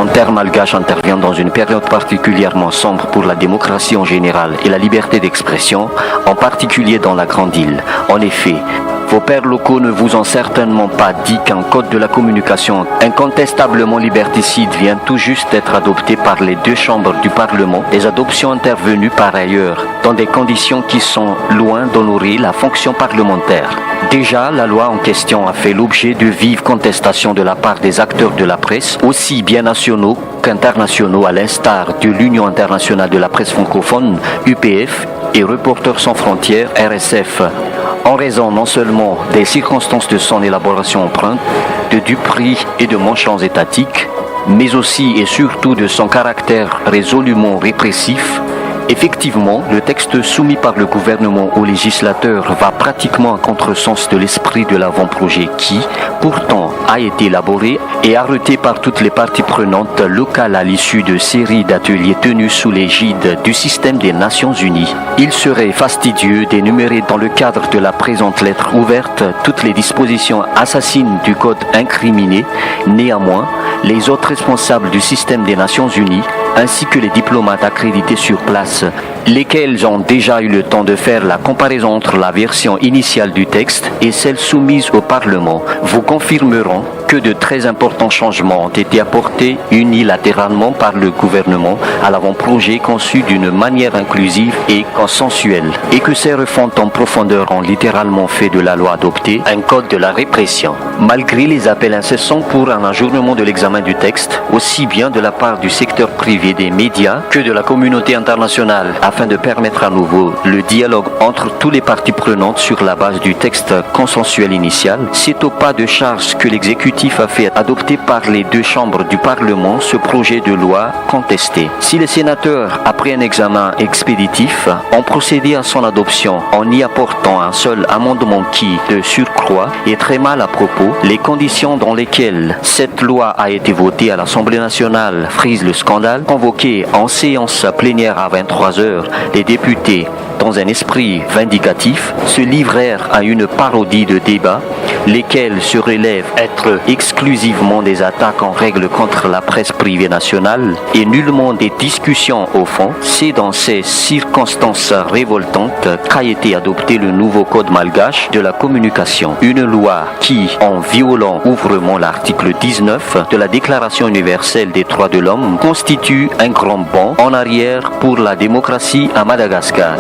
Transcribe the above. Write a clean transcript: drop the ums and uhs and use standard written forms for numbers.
parlementaire malgache intervient dans une période particulièrement sombre pour la démocratie en général et la liberté d'expression, en particulier dans la Grande Île. En effet, vos pairs locaux ne vous ont certainement pas dit qu'un code de la communication incontestablement liberticide vient tout juste d'être adopté par les deux chambres du Parlement, des adoptions intervenues par ailleurs dans des conditions qui sont loin d'honorer la fonction parlementaire. Déjà, la loi en question a fait l'objet de vives contestations de la part des acteurs de la presse, aussi bien nationaux qu'internationaux, à l'instar de l'Union internationale de la presse francophone, UPF, et Reporters sans frontières, RSF, en raison non seulement des circonstances de son élaboration empreinte de duperie et de manchons étatiques, mais aussi et surtout de son caractère résolument répressif. Effectivement, le texte soumis par le gouvernement au législateur va pratiquement à contresens de l'esprit de l'avant-projet qui, pourtant, a été élaboré et arrêté par toutes les parties prenantes locales à l'issue de séries d'ateliers tenus sous l'égide du système des Nations Unies. Il serait fastidieux d'énumérer dans le cadre de la présente lettre ouverte toutes les dispositions assassines du code incriminé. Néanmoins, les autres responsables du système des Nations Unies ainsi que les diplomates accrédités sur place, lesquels ont déjà eu le temps de faire la comparaison entre la version initiale du texte et celle soumise au Parlement, vous confirmeront que de très importants changements ont été apportés unilatéralement par le gouvernement à l'avant-projet conçu d'une manière inclusive et consensuelle, et que ces refontes en profondeur ont littéralement fait de la loi adoptée un code de la répression. Malgré les appels incessants pour un ajournement de l'examen du texte, aussi bien de la part du secteur privé des médias que de la communauté internationale, afin de permettre à nouveau le dialogue entre tous les parties prenantes sur la base du texte consensuel initial, c'est au pas de charge que l'exécutif a fait adopter par les deux chambres du Parlement ce projet de loi contesté. Si les sénateurs, après un examen expéditif, ont procédé à son adoption en y apportant un seul amendement qui, de surcroît, est très mal à propos, les conditions dans lesquelles cette loi a été votée à l'Assemblée nationale frisent le scandale. Convoqués en séance plénière à 23h, les députés, dans un esprit vindicatif, se livrèrent à une parodie de débat, lesquels se relèvent être exclusivement des attaques en règle contre la presse privée nationale et nullement des discussions au fond. C'est dans ces circonstances révoltantes qu'a été adopté le nouveau code malgache de la communication, une loi qui, en violant ouvertement l'article 19 de la Déclaration universelle des droits de l'homme, constitue un grand bond en arrière pour la démocratie à Madagascar.